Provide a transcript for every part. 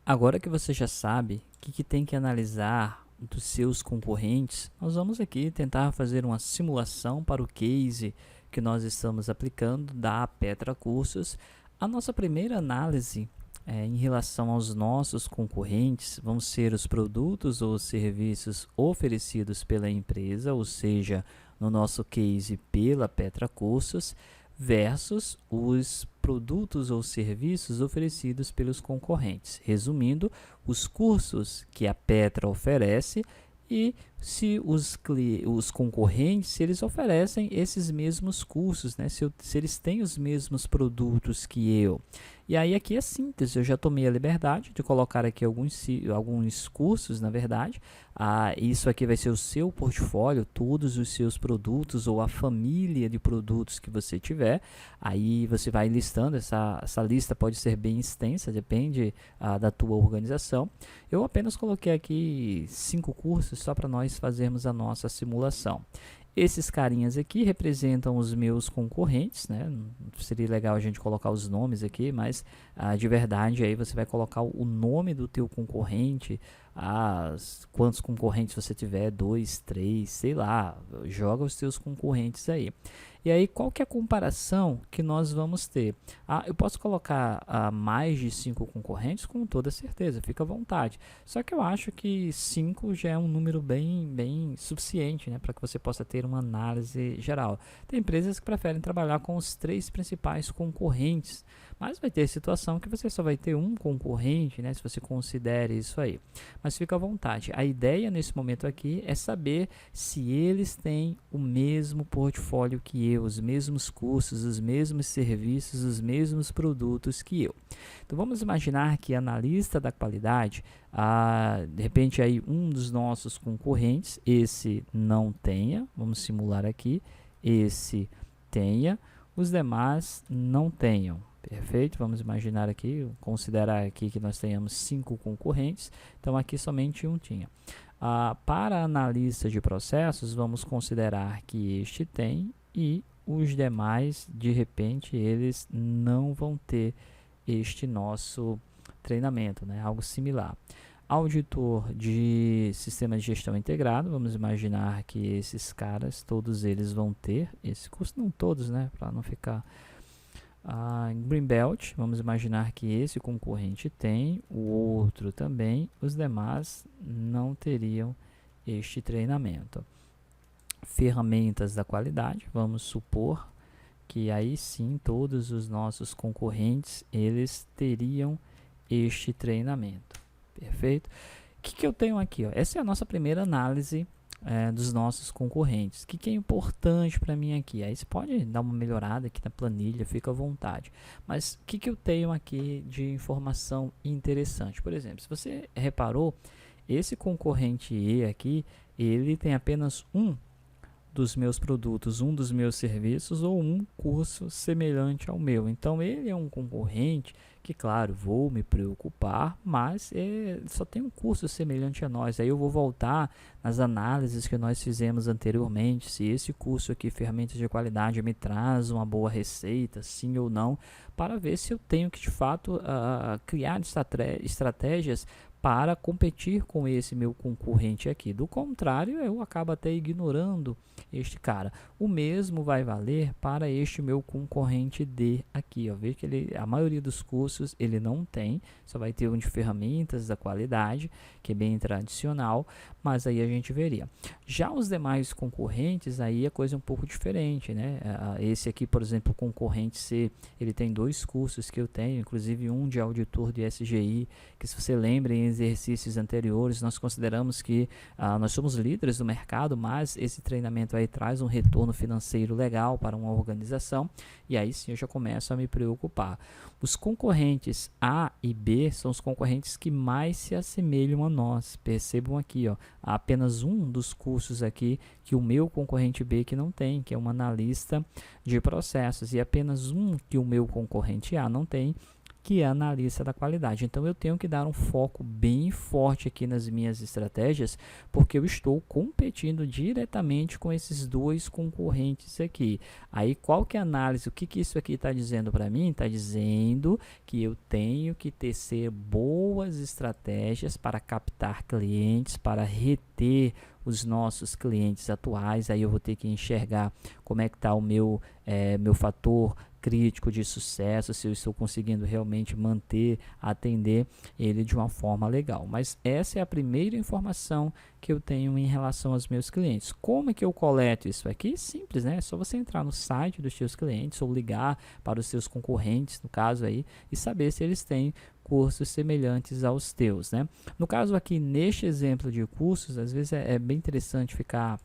Agora que você já sabe o que tem que analisar dos seus concorrentes, nós vamos aqui tentar fazer uma simulação para o case que nós estamos aplicando da Petra Cursos. A nossa primeira análise em relação aos nossos concorrentes vão ser os produtos ou serviços oferecidos pela empresa, ou seja, no nosso case pela Petra Cursos, versus os produtos ou serviços oferecidos pelos concorrentes. Resumindo, os cursos que a Petra oferece e se os concorrentes, se eles oferecem esses mesmos cursos, né? Se eles têm os mesmos produtos que eu. E aí aqui é síntese, eu já tomei a liberdade de colocar aqui alguns cursos, na verdade. Isso aqui vai ser o seu portfólio, todos os seus produtos ou a família de produtos que você tiver. Aí você vai listando, essa lista pode ser bem extensa, depende da tua organização. Eu apenas coloquei aqui 5 cursos só para nós fazermos a nossa simulação. Esses carinhas aqui representam os meus concorrentes, né? Seria legal a gente colocar os nomes aqui, mas de verdade aí você vai colocar o nome do teu concorrente, quantos concorrentes você tiver, 2, 3, sei lá, joga os teus concorrentes aí. E aí, qual que é a comparação que nós vamos ter? Eu posso colocar mais de 5 concorrentes? Com toda certeza, fica à vontade. Só que eu acho que 5 já é um número bem suficiente, né, para que você possa ter uma análise geral. Tem empresas que preferem trabalhar com os 3 principais concorrentes, mas vai ter situação que você só vai ter um concorrente, né, se você considere isso aí. Mas fica à vontade. A ideia nesse momento aqui é saber se eles têm o mesmo portfólio que eu, os mesmos cursos, os mesmos serviços, os mesmos produtos que eu. Então vamos imaginar que analista da qualidade, de repente aí um dos nossos concorrentes, esse não tenha, vamos simular aqui, esse tenha, os demais não tenham. Perfeito? Vamos imaginar aqui, considerar aqui que nós tenhamos 5 concorrentes, então aqui somente um tinha. Para analista de processos, vamos considerar que este tem e os demais, de repente, eles não vão ter este nosso treinamento, né? Algo similar. Auditor de sistema de gestão integrado, vamos imaginar que esses caras, todos eles vão ter esse curso, não todos, né? Para não ficar... Greenbelt, vamos imaginar que esse concorrente tem, o outro também, os demais não teriam este treinamento. Ferramentas da qualidade, vamos supor que aí sim todos os nossos concorrentes eles teriam este treinamento. Perfeito? O que eu tenho aqui? Essa é a nossa primeira análise dos nossos concorrentes. O que é importante para mim aqui? Aí você pode dar uma melhorada aqui na planilha, fica à vontade. Mas o que eu tenho aqui de informação interessante? Por exemplo, se você reparou, esse concorrente E aqui, ele tem apenas um dos meus produtos, um dos meus serviços ou um curso semelhante ao meu. Então, ele é um concorrente que, claro, vou me preocupar, mas só tem um curso semelhante a nós. Aí eu vou voltar nas análises que nós fizemos anteriormente, se esse curso aqui, ferramentas de qualidade, me traz uma boa receita, sim ou não, para ver se eu tenho que, de fato, criar estratégias para competir com esse meu concorrente aqui. Do contrário, eu acabo até ignorando este cara. O mesmo vai valer para este meu concorrente D aqui. Veja que a maioria dos cursos ele não tem, só vai ter um de ferramentas da qualidade, que é bem tradicional, mas aí a gente veria. Já os demais concorrentes, aí a coisa é um pouco diferente, né? Esse aqui, por exemplo, o concorrente C, ele tem 2 cursos que eu tenho, inclusive um de auditor de SGI, que se você lembra em exercícios anteriores, nós consideramos que nós somos líderes do mercado, mas esse treinamento aí traz um retorno financeiro legal para uma organização, e aí sim eu já começo a me preocupar. Os concorrentes A e B são os concorrentes que mais se assemelham a nós. Percebam aqui, há apenas um dos cursos aqui que o meu concorrente B que não tem, que é um analista de processos, e apenas um que o meu concorrente A não tem, que é analista da qualidade. Então eu tenho que dar um foco bem forte aqui nas minhas estratégias, porque eu estou competindo diretamente com esses dois concorrentes aqui. Aí qual que é a análise? O que isso aqui está dizendo para mim? Está dizendo que eu tenho que tecer boas estratégias para captar clientes, para reter os nossos clientes atuais. Aí eu vou ter que enxergar como é que está o meu fator crítico de sucesso, se eu estou conseguindo realmente manter, atender ele de uma forma legal. Mas essa é a primeira informação que eu tenho em relação aos meus clientes. Como é que eu coleto isso aqui? Simples, né? É só você entrar no site dos seus clientes ou ligar para os seus concorrentes, no caso aí, e saber se eles têm cursos semelhantes aos teus, né? No caso aqui, neste exemplo de cursos, às vezes é bem interessante ficar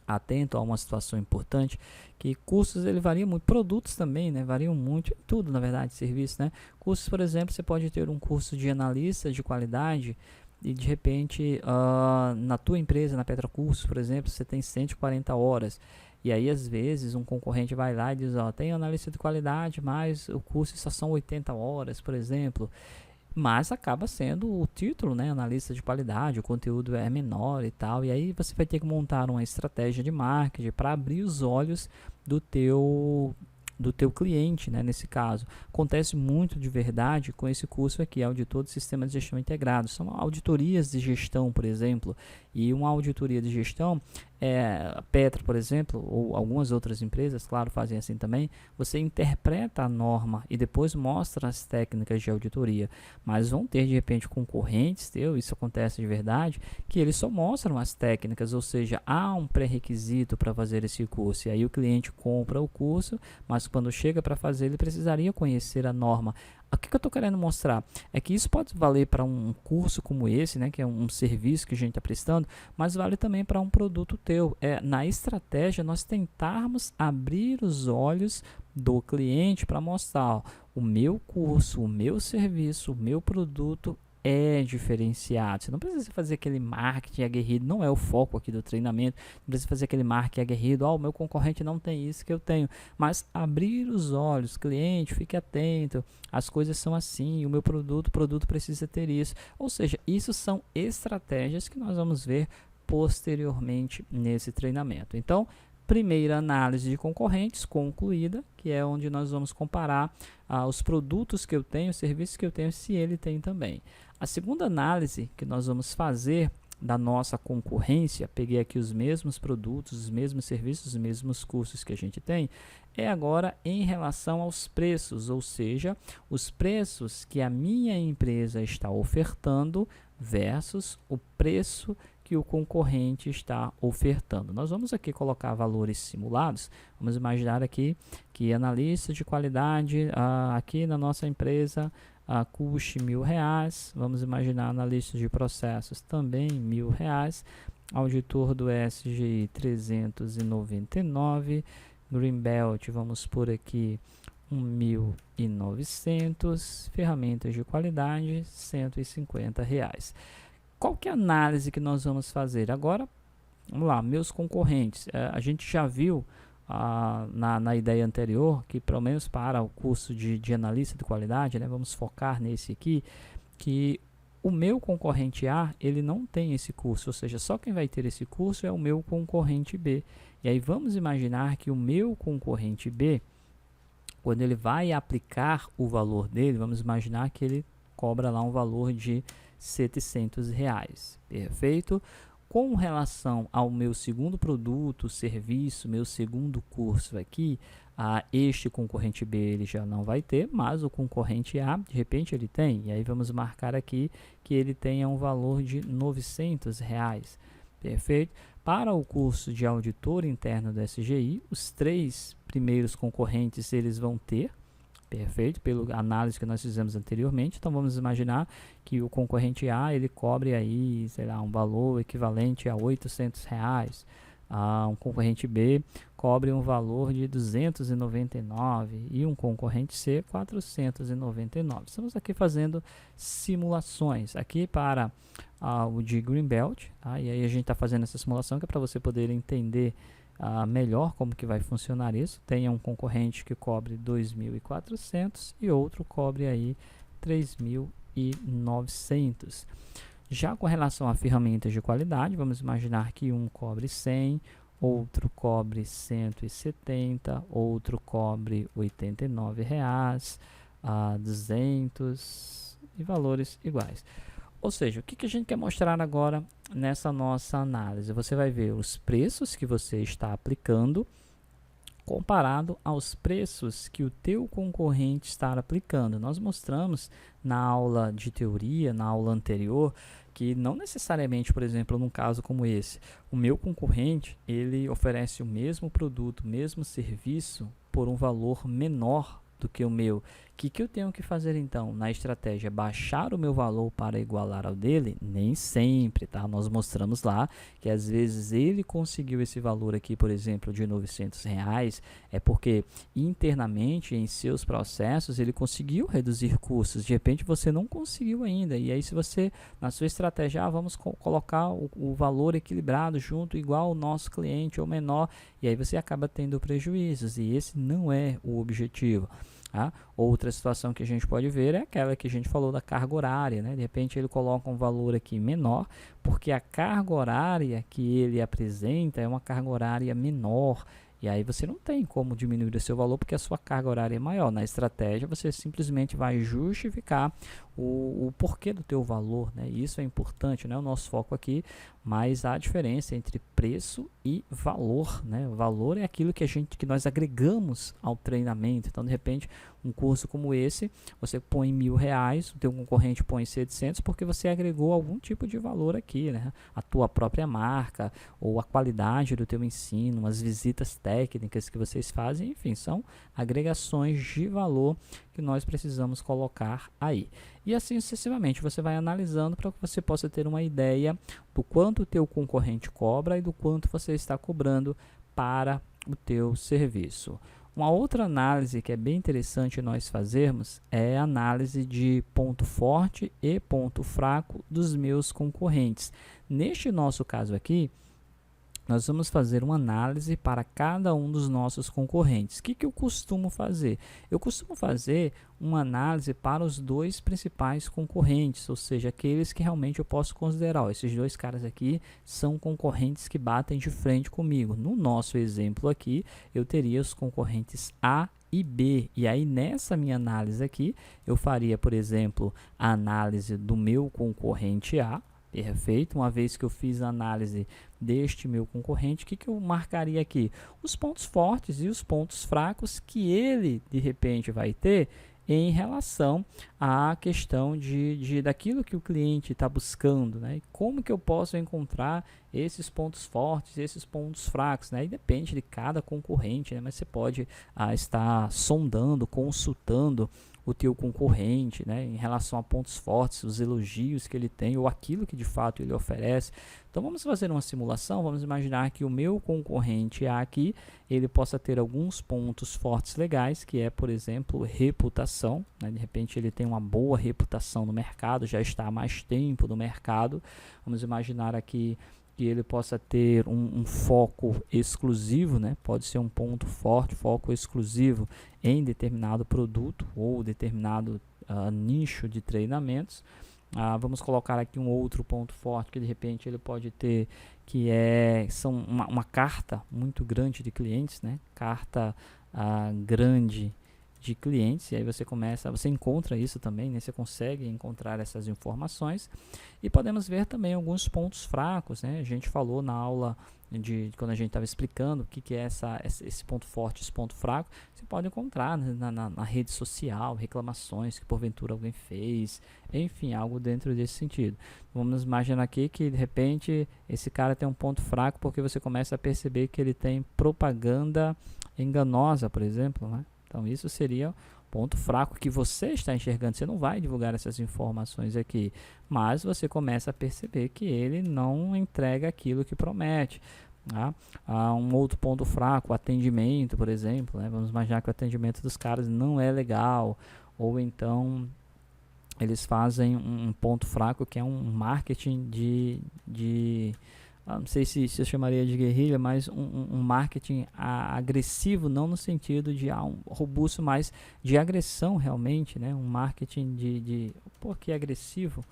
atento a uma situação importante, que cursos ele varia muito, produtos também, né, variam muito, tudo na verdade, serviço, né, cursos, por exemplo, você pode ter um curso de analista de qualidade e de repente na tua empresa, na Petra Cursos, por exemplo, você tem 140 horas, e aí às vezes um concorrente vai lá e diz, ó, tem analista de qualidade, mas o curso só são 80 horas, por exemplo, mas acaba sendo o título, né, analista de qualidade, o conteúdo é menor e tal, e aí você vai ter que montar uma estratégia de marketing para abrir os olhos do teu cliente, né, nesse caso. Acontece muito de verdade com esse curso aqui, Auditor de Sistemas de Gestão Integrado. São auditorias de gestão, por exemplo, e uma auditoria de gestão, a Petra, por exemplo, ou algumas outras empresas, claro, fazem assim também, você interpreta a norma e depois mostra as técnicas de auditoria, mas vão ter de repente concorrentes teu, isso acontece de verdade, que eles só mostram as técnicas, ou seja, há um pré-requisito para fazer esse curso, e aí o cliente compra o curso, mas quando chega para fazer, ele precisaria conhecer a norma. O que eu estou querendo mostrar é que isso pode valer para um curso como esse, né, que é um serviço que a gente está prestando, mas vale também para um produto teu. Na estratégia, nós tentarmos abrir os olhos do cliente para mostrar, ó, o meu curso, o meu serviço, o meu produto é diferenciado. Você não precisa fazer aquele marketing aguerrido, não é o foco aqui do treinamento, não precisa fazer aquele marketing aguerrido, o meu concorrente não tem isso que eu tenho, mas abrir os olhos, cliente, fique atento, as coisas são assim, o meu produto, o produto precisa ter isso, ou seja, isso são estratégias que nós vamos ver posteriormente nesse treinamento. Então, primeira análise de concorrentes concluída, que é onde nós vamos comparar os produtos que eu tenho, os serviços que eu tenho, se ele tem também. A segunda análise que nós vamos fazer da nossa concorrência, peguei aqui os mesmos produtos, os mesmos serviços, os mesmos cursos que a gente tem, é agora em relação aos preços, ou seja, os preços que a minha empresa está ofertando versus o preço que o concorrente está ofertando. Nós vamos aqui colocar valores simulados. Vamos imaginar aqui que analista de qualidade aqui na nossa empresa custe R$1.000. Vamos imaginar analista de processos também R$1.000. Auditor do SGI 399. Greenbelt, vamos por aqui 1.900. Ferramentas de qualidade R$150. Qual que é a análise que nós vamos fazer? Agora, vamos lá, meus concorrentes. A gente já viu na ideia anterior, que pelo menos para o curso de analista de qualidade, né, vamos focar nesse aqui, que o meu concorrente A, ele não tem esse curso, ou seja, só quem vai ter esse curso é o meu concorrente B. E aí vamos imaginar que o meu concorrente B, quando ele vai aplicar o valor dele, vamos imaginar que ele cobra lá um valor de R$700. Perfeito? Com relação ao meu segundo produto, serviço, meu segundo curso aqui, este concorrente B ele já não vai ter, mas o concorrente A, de repente ele tem. E aí vamos marcar aqui que ele tenha um valor de R$900. Perfeito? Para o curso de auditor interno do SGI, os 3 primeiros concorrentes eles vão ter. Perfeito, pela análise que nós fizemos anteriormente. Então vamos imaginar que o concorrente A ele cobre aí, sei lá, um valor equivalente a R$800. Um concorrente B cobre um valor de 299 e um concorrente C 499. Estamos aqui fazendo simulações aqui para o de Greenbelt, tá? E aí a gente está fazendo essa simulação que é para você poder entender melhor como que vai funcionar isso. Tenha um concorrente que cobre 2.400 e outro cobre aí 3.900. Já com relação a ferramentas de qualidade, vamos imaginar que um cobre 100, outro cobre 170, outro cobre R$ 89, 200 e valores iguais. Ou seja, o que a gente quer mostrar agora nessa nossa análise? Você vai ver os preços que você está aplicando comparado aos preços que o teu concorrente está aplicando. Nós mostramos na aula de teoria, na aula anterior, que não necessariamente, por exemplo, num caso como esse, o meu concorrente, ele oferece o mesmo produto, o mesmo serviço por um valor menor do que o meu. O que eu tenho que fazer então na estratégia? Baixar o meu valor para igualar ao dele? Nem sempre, tá? Nós mostramos lá que às vezes ele conseguiu esse valor aqui, por exemplo, de R$ 900, é porque internamente em seus processos ele conseguiu reduzir custos. De repente você não conseguiu ainda. E aí se você, na sua estratégia, vamos colocar o valor equilibrado junto, igual ao nosso cliente ou menor, e aí você acaba tendo prejuízos. E esse não é o objetivo. Outra situação que a gente pode ver é aquela que a gente falou da carga horária, né? De repente ele coloca um valor aqui menor, porque a carga horária que ele apresenta é uma carga horária menor, e aí você não tem como diminuir o seu valor porque a sua carga horária é maior. Na estratégia você simplesmente vai justificar o porquê do teu valor, né? Isso é importante, não é o nosso foco aqui, mas há diferença entre preço e valor, né? O valor é aquilo que nós agregamos ao treinamento. Então, de repente, um curso como esse, você põe R$ 1.000, o teu concorrente põe 700, porque você agregou algum tipo de valor aqui, né? A tua própria marca, ou a qualidade do teu ensino, as visitas técnicas que vocês fazem, enfim, são agregações de valor que nós precisamos colocar aí. E assim sucessivamente, você vai analisando para que você possa ter uma ideia do quanto o teu concorrente cobra e do quanto você está cobrando para o teu serviço. Uma outra análise que é bem interessante nós fazermos é a análise de ponto forte e ponto fraco dos meus concorrentes. Neste nosso caso aqui, nós vamos fazer uma análise para cada um dos nossos concorrentes. O que eu costumo fazer? Eu costumo fazer uma análise para os dois principais concorrentes, ou seja, aqueles que realmente eu posso considerar. Esses dois caras aqui são concorrentes que batem de frente comigo. No nosso exemplo aqui, eu teria os concorrentes A e B. E aí, nessa minha análise aqui, eu faria, por exemplo, a análise do meu concorrente A. Perfeito, uma vez que eu fiz a análise deste meu concorrente, o que eu marcaria aqui? Os pontos fortes e os pontos fracos que ele, de repente, vai ter em relação à questão daquilo que o cliente está buscando, né? E como que eu posso encontrar esses pontos fortes, esses pontos fracos, né? E depende de cada concorrente, né? Mas você pode estar sondando, consultando o teu concorrente, né, em relação a pontos fortes, os elogios que ele tem ou aquilo que de fato ele oferece. Então vamos fazer uma simulação, vamos imaginar que o meu concorrente aqui, ele possa ter alguns pontos fortes legais, que é, por exemplo, reputação, né? De repente ele tem uma boa reputação no mercado, já está há mais tempo no mercado. Vamos imaginar aqui que ele possa ter um foco exclusivo, né? Pode ser um ponto forte, foco exclusivo em determinado produto ou determinado nicho de treinamentos. Vamos colocar aqui um outro ponto forte que de repente ele pode ter, que são uma carta muito grande de clientes, né? Carta grande de clientes, e aí você encontra isso também, né? Você consegue encontrar essas informações, e podemos ver também alguns pontos fracos, né? A gente falou na aula quando a gente estava explicando o que é esse ponto forte, esse ponto fraco, você pode encontrar, né, na rede social, reclamações que porventura alguém fez, enfim, algo dentro desse sentido. Vamos imaginar aqui que de repente esse cara tem um ponto fraco porque você começa a perceber que ele tem propaganda enganosa, por exemplo, né? Então, isso seria ponto fraco que você está enxergando. Você não vai divulgar essas informações aqui, mas você começa a perceber que ele não entrega aquilo que promete. Um outro ponto fraco, o atendimento, por exemplo, né? Vamos imaginar que o atendimento dos caras não é legal, ou então eles fazem um ponto fraco que é um marketing não sei se eu chamaria de guerrilha, mas um marketing agressivo, não no sentido de um robusto, mas de agressão realmente, né? Um marketing por que agressivo?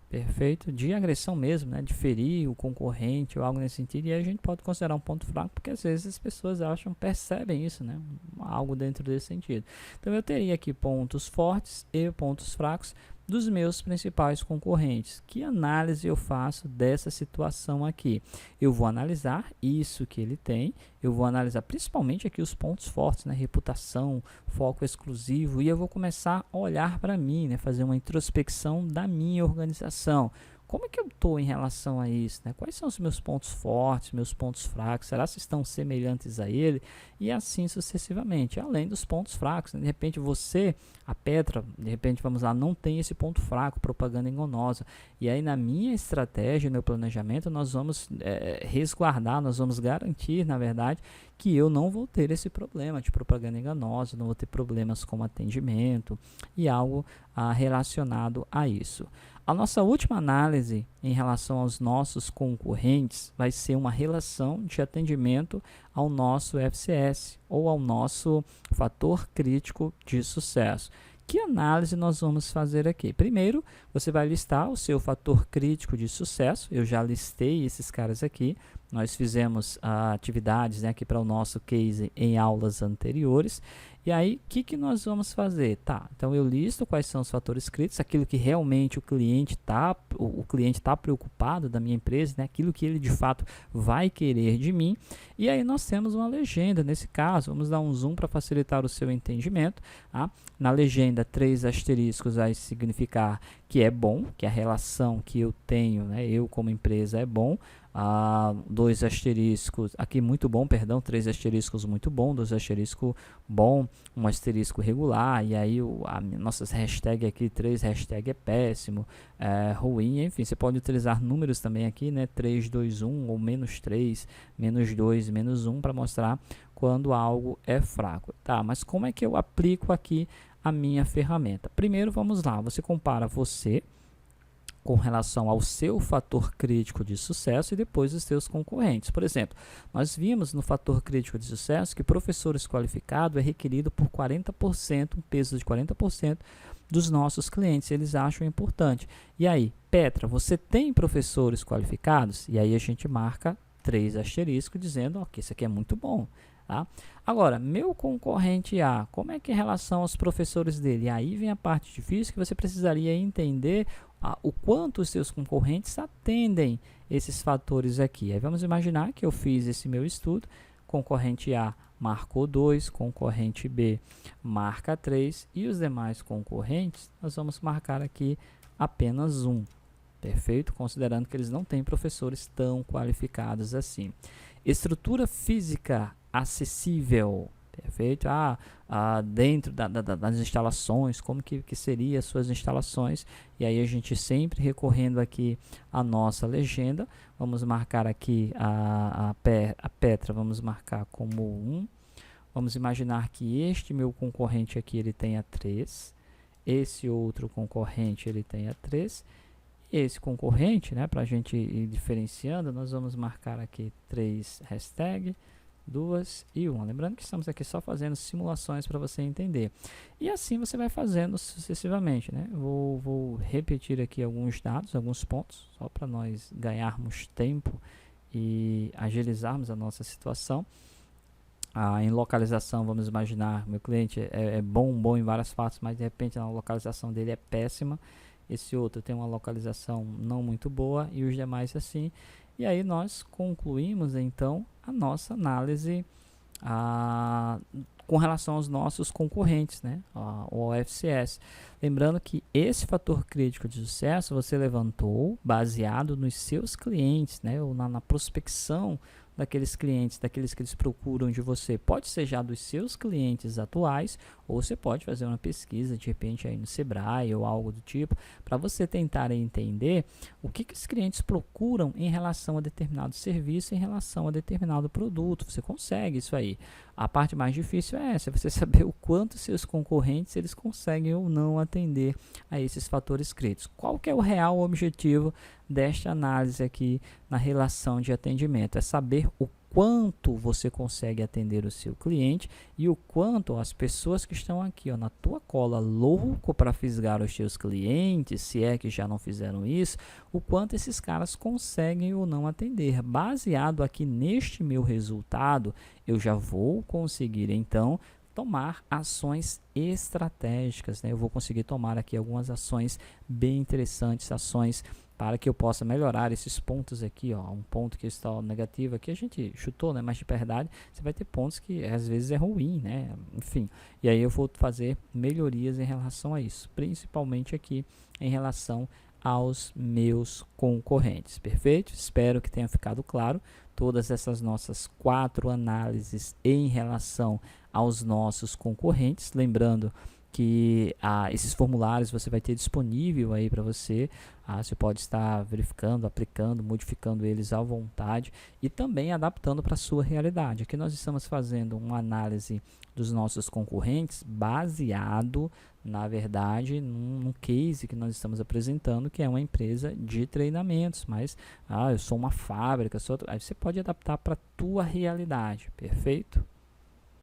Perfeito, de agressão mesmo, né? De ferir o concorrente ou algo nesse sentido, e aí a gente pode considerar um ponto fraco, porque às vezes as pessoas percebem isso, né? Algo dentro desse sentido. Então eu teria aqui pontos fortes e pontos fracos dos meus principais concorrentes. Que análise eu faço dessa situação aqui? Eu vou analisar isso que ele tem, eu vou analisar principalmente aqui os pontos fortes, né? Reputação, foco exclusivo, e eu vou começar a olhar para mim, né? Fazer uma introspecção da minha organização. Como é que eu estou em relação a isso, né? Quais são os meus pontos fortes, meus pontos fracos? Será que estão semelhantes a ele? E assim sucessivamente, além dos pontos fracos, né? De repente você, a Petra, de repente, vamos lá, não tem esse ponto fraco, propaganda enganosa. E aí na minha estratégia, no meu planejamento, nós vamos resguardar, nós vamos garantir, na verdade, que eu não vou ter esse problema de propaganda enganosa, não vou ter problemas com atendimento e algo relacionado a isso. A nossa última análise em relação aos nossos concorrentes vai ser uma relação de atendimento ao nosso FCS ou ao nosso fator crítico de sucesso. Que análise nós vamos fazer aqui? Primeiro, você vai listar o seu fator crítico de sucesso. Eu já listei esses caras aqui. Nós fizemos atividades, né, aqui para o nosso case em aulas anteriores. E aí, o que nós vamos fazer? Tá, então eu listo quais são os fatores críticos, aquilo que realmente o cliente está preocupado da minha empresa, né, aquilo que ele de fato vai querer de mim. E aí nós temos uma legenda, nesse caso, vamos dar um zoom para facilitar o seu entendimento. Tá? Na legenda, 3 asteriscos vai significar que é bom, que a relação que eu tenho, né, eu como empresa é bom. 2 asteriscos, aqui muito bom, perdão, 3 asteriscos muito bom, 2 asterisco bom, 1 asterisco regular, e aí nossas hashtags aqui, 3 hashtag é péssimo, ruim, enfim, você pode utilizar números também aqui, né, 3, 2, 1, ou -3, -2, -1, para mostrar quando algo é fraco. Tá, mas como é que eu aplico aqui a minha ferramenta? Primeiro, vamos lá, você compara você com relação ao seu fator crítico de sucesso e depois os seus concorrentes. Por exemplo, nós vimos no fator crítico de sucesso que professores qualificados é requerido por 40%, um peso de 40% dos nossos clientes, eles acham importante. E aí, Petra, você tem professores qualificados? E aí a gente marca 3 asteriscos dizendo que isso aqui é muito bom. Tá? Agora, meu concorrente A, como é que é em relação aos professores dele? E aí vem a parte difícil que você precisaria entender o quanto os seus concorrentes atendem esses fatores aqui. Aí vamos imaginar que eu fiz esse meu estudo, concorrente A marcou 2, concorrente B marca 3 e os demais concorrentes nós vamos marcar aqui apenas 1. Perfeito? Considerando que eles não têm professores tão qualificados assim. Estrutura física acessível. Perfeito? Dentro das instalações, como que seria as suas instalações? E aí a gente sempre recorrendo aqui à nossa legenda, vamos marcar aqui a Petra, vamos marcar como 1. Vamos imaginar que este meu concorrente aqui, ele tenha 3. Esse outro concorrente, ele tenha 3. Esse concorrente, né, para a gente ir diferenciando, nós vamos marcar aqui 3 hashtag, 2 e 1. Lembrando que estamos aqui só fazendo simulações para você entender. E assim você vai fazendo sucessivamente, né? Vou repetir aqui alguns dados, alguns pontos, só para nós ganharmos tempo e agilizarmos a nossa situação. Em localização, vamos imaginar, meu cliente é bom em várias partes, mas de repente a localização dele é péssima. Esse outro tem uma localização não muito boa e os demais assim. E aí nós concluímos então a nossa análise com relação aos nossos concorrentes, né, o FCS. Lembrando que esse fator crítico de sucesso você levantou baseado nos seus clientes, né, ou na prospecção daqueles clientes, daqueles que eles procuram de você. Pode ser já dos seus clientes atuais, ou você pode fazer uma pesquisa, de repente, aí no Sebrae ou algo do tipo, para você tentar entender o que os clientes procuram em relação a determinado serviço, em relação a determinado produto. Você consegue isso aí. A parte mais difícil é essa, você saber o quanto seus concorrentes eles conseguem ou não atender a esses fatores críticos. Qual que é o real objetivo desta análise aqui na relação de atendimento? É saber o quanto você consegue atender o seu cliente e o quanto as pessoas que estão aqui na tua cola louco para fisgar os seus clientes, se é que já não fizeram isso, o quanto esses caras conseguem ou não atender. Baseado aqui neste meu resultado, eu já vou conseguir então tomar ações estratégicas, né? Eu vou conseguir tomar aqui algumas ações bem interessantes, ações para que eu possa melhorar esses pontos aqui, ó, um ponto que está negativo aqui, a gente chutou, né, mas de verdade, você vai ter pontos que às vezes é ruim, né, enfim, e aí eu vou fazer melhorias em relação a isso, principalmente aqui em relação aos meus concorrentes, perfeito? Espero que tenha ficado claro todas essas nossas 4 análises em relação aos nossos concorrentes, lembrando que esses formulários você vai ter disponível aí para você, você pode estar verificando, aplicando, modificando eles à vontade e também adaptando para a sua realidade. Aqui nós estamos fazendo uma análise dos nossos concorrentes baseado, na verdade, num case que nós estamos apresentando, que é uma empresa de treinamentos, mas eu sou uma fábrica, aí você pode adaptar para a tua realidade, perfeito?